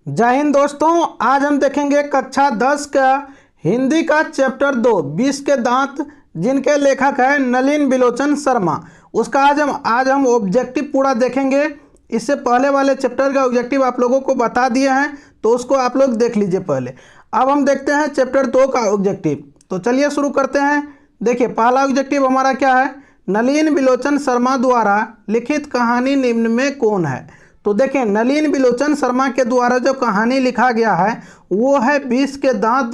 जय हिंद दोस्तों। आज हम देखेंगे कक्षा 10 का हिंदी का चैप्टर 2 20 के दांत, जिनके लेखक है नलिन बिलोचन शर्मा। उसका आज हम ऑब्जेक्टिव पूरा देखेंगे। इससे पहले वाले चैप्टर का ऑब्जेक्टिव आप लोगों को बता दिए हैं, तो उसको आप लोग देख लीजिए पहले। अब हम देखते हैं चैप्टर 2 का ऑब्जेक्टिव। तो चलिए शुरू करते हैं। देखिए, पहला ऑब्जेक्टिव हमारा क्या है? नलिन बिलोचन शर्मा द्वारा लिखित कहानी निम्न में कौन है? तो देखें, नलिन बिलोचन शर्मा के द्वारा जो कहानी लिखा गया है वो है 20 के दांत,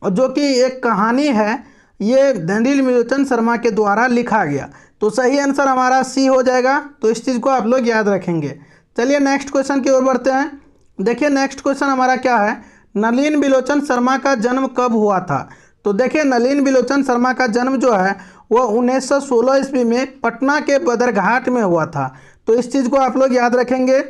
जो कि एक कहानी है। ये नलिन बिलोचन शर्मा के द्वारा लिखा गया। तो सही आंसर हमारा सी हो जाएगा। तो इस चीज़ को आप लोग याद रखेंगे। चलिए नेक्स्ट क्वेश्चन की ओर बढ़ते हैं। देखिए, नेक्स्ट क्वेश्चन हमारा क्या है? नलिन बिलोचन शर्मा का जन्म कब हुआ था? तो देखिए, नलिन बिलोचन शर्मा का जन्म जो है वह 1916 ईस्वी में पटना के बदरघाट में हुआ था। तो इस चीज़ को आप लोग याद रखेंगे।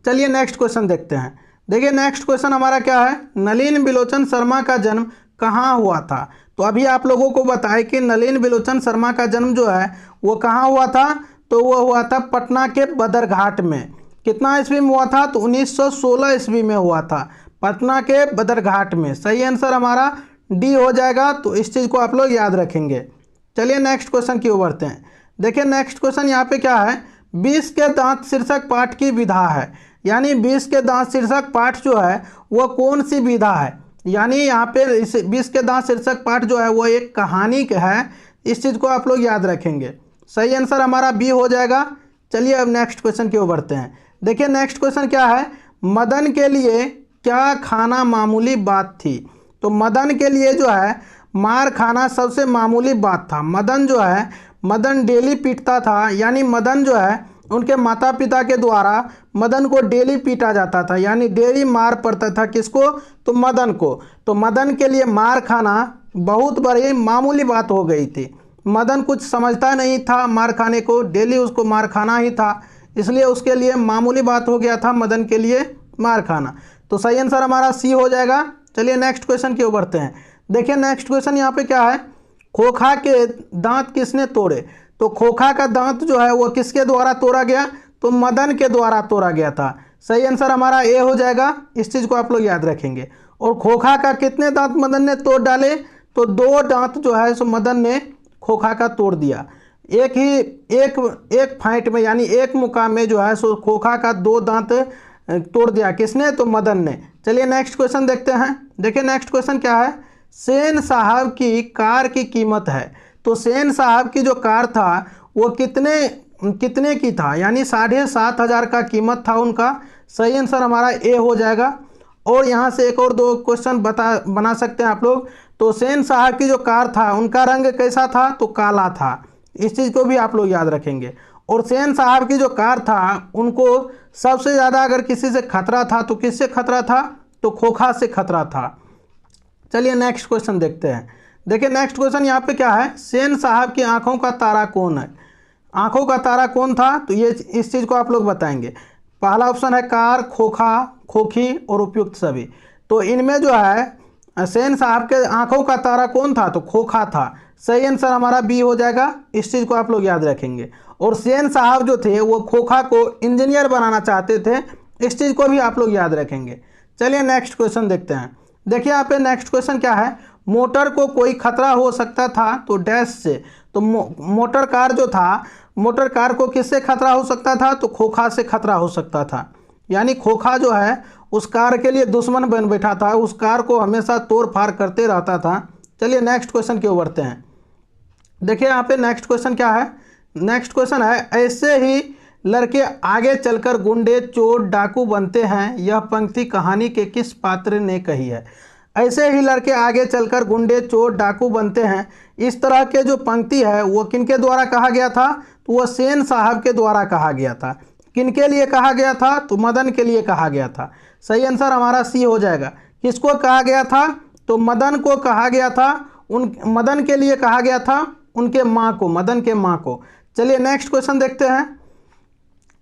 चलिए नेक्स्ट क्वेश्चन देखते हैं। देखिए, नेक्स्ट क्वेश्चन हमारा क्या है? नलिन बिलोचन शर्मा का जन्म कहाँ हुआ था? तो अभी आप लोगों को बताएं कि नलिन बिलोचन शर्मा का जन्म जो है वो कहाँ हुआ था। तो वो हुआ था पटना के बदरघाट में। कितना ईस्वी में हुआ था? तो 1916 ईस्वी में हुआ था, पटना के बदरघाट में। सही आंसर हमारा डी हो जाएगा। तो इस चीज़ को आप लोग याद रखेंगे। चलिए नेक्स्ट क्वेश्चन की ओर बढ़ते हैं। देखिए, नेक्स्ट क्वेश्चन यहाँ पे क्या है? 20 के दांत शीर्षक पाठ की विधा है। यानी 20 के दांत शीर्षक पाठ जो है वो कौन सी विधा है? यानी यहाँ पे इस 20 के दांत शीर्षक पाठ जो है वो एक कहानी है। इस चीज़ को आप लोग याद रखेंगे। सही आंसर हमारा बी हो जाएगा। चलिए अब नेक्स्ट क्वेश्चन की ओर बढ़ते हैं। देखिए, नेक्स्ट क्वेश्चन क्या है? मदन के लिए क्या खाना मामूली बात थी? तो मदन के लिए जो है मार खाना सबसे मामूली बात था। मदन डेली पीटता था। यानी मदन जो है उनके माता पिता के द्वारा मदन को डेली पीटा जाता था। यानी डेली मार पड़ता था। किसको? तो मदन को। तो मदन के लिए मार खाना बहुत बड़ी मामूली बात हो गई थी। मदन कुछ समझता नहीं था मार खाने को, डेली उसको मार खाना ही था, इसलिए उसके लिए मामूली बात हो गया था मदन के लिए मार खाना। तो सही आंसर हमारा सी हो जाएगा। चलिए नेक्स्ट क्वेश्चन की ओर बढ़ते हैं। देखिए, नेक्स्ट क्वेश्चन यहाँ पे क्या है? खोखा के दांत किसने तोड़े? तो खोखा का दांत जो है वो किसके द्वारा तोड़ा गया? तो मदन के द्वारा तोड़ा गया था। सही आंसर हमारा ए हो जाएगा। इस चीज़ को आप लोग याद रखेंगे। और खोखा का कितने दांत मदन ने तोड़ डाले? तो 2 दांत जो है सो मदन ने खोखा का तोड़ दिया। एक फाइट में, यानी एक मुकाम में जो है सो खोखा का 2 दांत तोड़ दिया। किसने? तो मदन ने। चलिए नेक्स्ट क्वेश्चन देखते हैं। देखिए, नेक्स्ट क्वेश्चन क्या है? सेन साहब की कार की कीमत है। तो सेन साहब की जो कार था वो कितने की था? यानी 7,500 का कीमत था उनका। सही आंसर हमारा ए हो जाएगा। और यहाँ से एक और 2 क्वेश्चन बना सकते हैं आप लोग। तो सेन साहब की जो कार था उनका रंग कैसा था? तो काला था। इस चीज़ को भी आप लोग याद रखेंगे। और सेन साहब की जो कार था उनको सबसे ज़्यादा अगर किसी से खतरा था तो किससे खतरा था? तो खोखा से खतरा था। चलिए नेक्स्ट क्वेश्चन देखते हैं। देखिए, नेक्स्ट क्वेश्चन यहाँ पे क्या है? सेन साहब की आंखों का तारा कौन है? आंखों का तारा कौन था? तो ये इस चीज़ को आप लोग बताएंगे। पहला ऑप्शन है कार, खोखा, खोखी और उपयुक्त सभी। तो इनमें जो है सेन साहब के आंखों का तारा कौन था? तो खोखा था। सही आंसर हमारा बी हो जाएगा। इस चीज़ को आप लोग याद रखेंगे। और सेन साहब जो थे वो खोखा को इंजीनियर बनाना चाहते थे। इस चीज़ को भी आप लोग याद रखेंगे। चलिए नेक्स्ट क्वेश्चन देखते हैं। देखिए, यहाँ पे नेक्स्ट क्वेश्चन क्या है? मोटर को कोई खतरा हो सकता था तो डैश से। तो मोटर कार जो था, मोटर कार को किससे खतरा हो सकता था? तो खोखा से खतरा हो सकता था। यानी खोखा जो है उस कार के लिए दुश्मन बन बैठा था। उस कार को हमेशा तोड़ फाड़ करते रहता था। चलिए नेक्स्ट क्वेश्चन की ओर बढ़ते हैं। देखिए, यहाँ पे नेक्स्ट क्वेश्चन क्या है? नेक्स्ट क्वेश्चन है, ऐसे ही लड़के आगे चलकर गुंडे, चोर, डाकू बनते हैं। यह पंक्ति कहानी के किस पात्र ने कही है? ऐसे ही लड़के आगे चलकर गुंडे, चोर, डाकू बनते हैं। इस तरह के जो पंक्ति है वो किनके द्वारा कहा गया था? तो वह सेन साहब के द्वारा कहा गया था। किनके लिए कहा गया था? तो मदन के लिए कहा गया था। सही आंसर हमारा सी हो जाएगा। किसको कहा गया था? तो मदन को कहा गया था। मदन के लिए कहा गया था, उनके माँ को, मदन के माँ को। चलिए नेक्स्ट क्वेश्चन देखते हैं।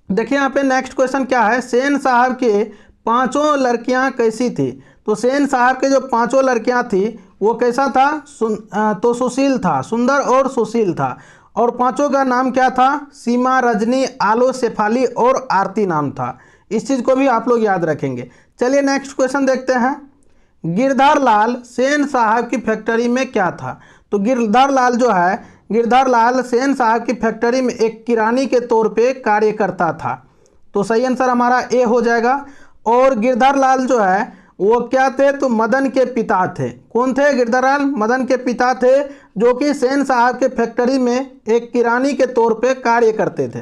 देखिए, यहाँ पे नेक्स्ट क्वेश्चन क्या है? सेन साहब के 5 लड़कियां कैसी थी? तो सेन साहब के जो 5 लड़कियां थी वो कैसा था? तो सुशील था, सुंदर और सुशील था। और 5 का नाम क्या था? सीमा, रजनी, आलो, शेफाली और आरती नाम था। इस चीज़ को भी आप लोग याद रखेंगे। चलिए नेक्स्ट क्वेश्चन देखते हैं। गिरधर लाल सेन साहब की फैक्ट्री में क्या था? तो गिरधर लाल जो है, गिरधर लाल सेन साहब की फैक्ट्री में एक किरानी के तौर पे कार्य करता था। तो सही आंसर हमारा ए हो जाएगा। और गिरधर लाल जो है वो क्या थे? तो मदन के पिता थे। कौन थे? गिरधर लाल मदन के पिता थे, जो कि सेन साहब के फैक्ट्री में एक किरानी के तौर पे कार्य करते थे।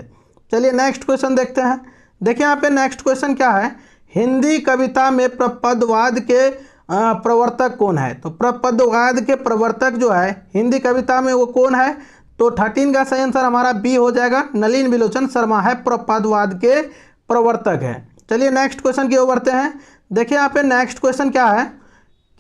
चलिए नेक्स्ट क्वेश्चन देखते हैं। देखिए यहाँ पे नेक्स्ट क्वेश्चन क्या है, हिंदी कविता में प्रपदवाद के प्रवर्तक कौन है? तो प्रपदवाद के प्रवर्तक जो है हिंदी कविता में वो कौन है? तो 13 का सही आंसर हमारा बी हो जाएगा, नलिन बिलोचन शर्मा है प्रपदवाद के प्रवर्तक है। चलिए नेक्स्ट क्वेश्चन की ओर बढ़ते हैं। देखिए यहाँ पे नेक्स्ट क्वेश्चन क्या है,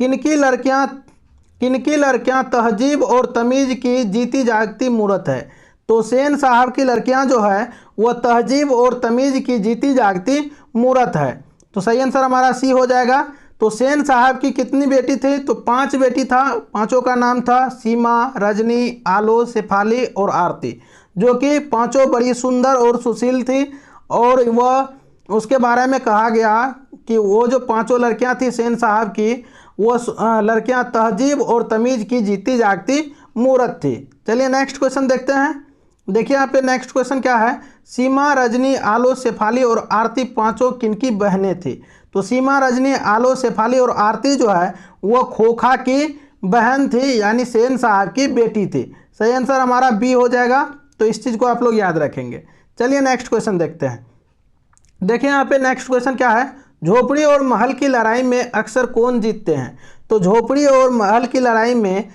किनकी लड़कियां तहजीब और तमीज़ की जीती जागती मूरत है? तो सेन साहब की लड़कियां जो है वह तहजीब और तमीज़ की जीती जागती मूरत है। तो सही आंसर हमारा सी हो जाएगा। तो सेन साहब की कितनी बेटी थी? तो 5 बेटी था। पांचों का नाम था सीमा, रजनी, आलो, शेफाली और आरती, जो कि पांचों बड़ी सुंदर और सुशील थी। और वह उसके बारे में कहा गया कि वो जो पांचों लड़कियां थी सेन साहब की, वो लड़कियां तहजीब और तमीज़ की जीती जागती मूरत थी। चलिए नेक्स्ट क्वेश्चन देखते हैं। देखिए यहाँ पे नेक्स्ट क्वेश्चन क्या है, सीमा, रजनी, आलो, शेफाली और आरती पांचों किनकी बहनें थी? तो सीमा, रजनी, आलो, शेफाली और आरती जो है वो खोखा की बहन थी, यानी सेन साहब की बेटी थी। सही आंसर हमारा बी हो जाएगा। तो इस चीज़ को आप लोग याद रखेंगे। चलिए नेक्स्ट क्वेश्चन देखते हैं। देखिए यहाँ पे नेक्स्ट क्वेश्चन क्या है, झोपड़ी और महल की लड़ाई में अक्सर कौन जीतते हैं? तो झोपड़ी और महल की लड़ाई में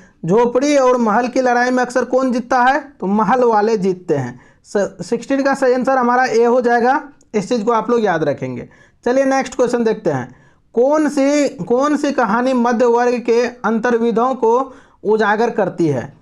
अक्सर कौन जीतता है? तो महल वाले जीतते हैं। 16 का सही आंसर हमारा ए हो जाएगा। इस चीज़ को आप लोग याद रखेंगे। चलिए नेक्स्ट क्वेश्चन देखते हैं। कौन सी कहानी मध्य वर्ग के अंतर्विधों को उजागर करती है?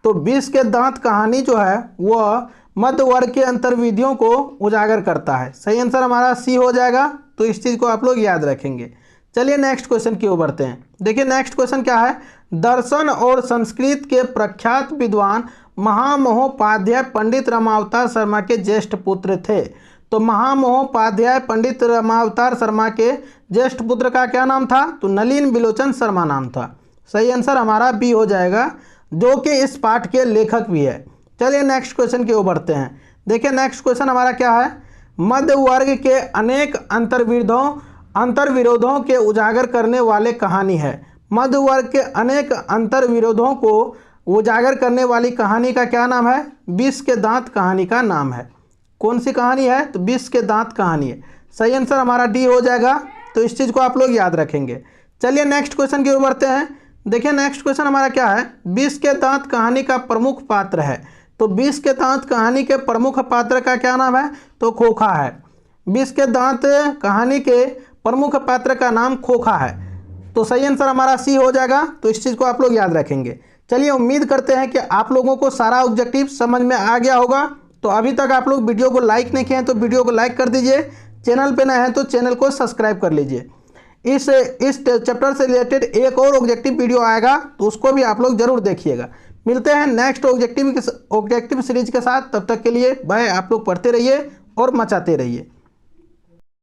तो 20 के दांत कहानी जो है वह मध्य वर्ग के अंतर्विधियों को उजागर करता है। सही आंसर हमारा सी हो जाएगा। तो इस चीज़ को आप लोग याद रखेंगे। चलिए नेक्स्ट क्वेश्चन की ओर बढ़ते हैं। देखिए नेक्स्ट क्वेश्चन क्या है, दर्शन और संस्कृत के प्रख्यात विद्वान महामहोपाध्याय पंडित रामावतार शर्मा के ज्येष्ठ पुत्र थे। तो महामहोपाध्याय पंडित रामावतार शर्मा के ज्येष्ठ पुत्र का क्या नाम था? तो नलिन बिलोचन शर्मा नाम था। सही आंसर हमारा बी हो जाएगा, जो कि इस पाठ के लेखक भी है। चलिए नेक्स्ट क्वेश्चन की ओर बढ़ते हैं। देखिए नेक्स्ट क्वेश्चन हमारा क्या है, मध्य वर्ग के अनेक अंतर्विरोधों के उजागर करने वाले कहानी है। मध्य वर्ग के अनेक अंतर्विरोधों को उजागर करने वाली कहानी का क्या नाम है? 20 के दांत कहानी का नाम है। कौन सी कहानी है? तो 20 के दांत कहानी है। सही आंसर हमारा डी हो जाएगा। तो इस चीज़ को आप लोग याद रखेंगे। चलिए नेक्स्ट क्वेश्चन की ओर बढ़ते हैं। देखिए नेक्स्ट क्वेश्चन हमारा क्या है, 20 के दांत कहानी का प्रमुख पात्र है। तो 20 के दांत कहानी के प्रमुख पात्र का क्या नाम है? तो खोखा है। 20 के दांत कहानी के प्रमुख पात्र का नाम खोखा है। तो सही आंसर हमारा सी हो जाएगा। तो इस चीज़ को आप लोग याद रखेंगे। चलिए उम्मीद करते हैं कि आप लोगों को सारा ऑब्जेक्टिव समझ में आ गया होगा। तो अभी तक आप लोग वीडियो को लाइक नहीं किए हैं तो वीडियो को लाइक कर दीजिए, चैनल पे नए हैं तो चैनल को सब्सक्राइब कर लीजिए। इस चैप्टर से रिलेटेड एक और ऑब्जेक्टिव वीडियो आएगा, तो उसको भी आप लोग जरूर देखिएगा। मिलते हैं नेक्स्ट ऑब्जेक्टिव सीरीज के साथ। तब तक के लिए बाय। आप लोग पढ़ते रहिए और मचाते रहिए।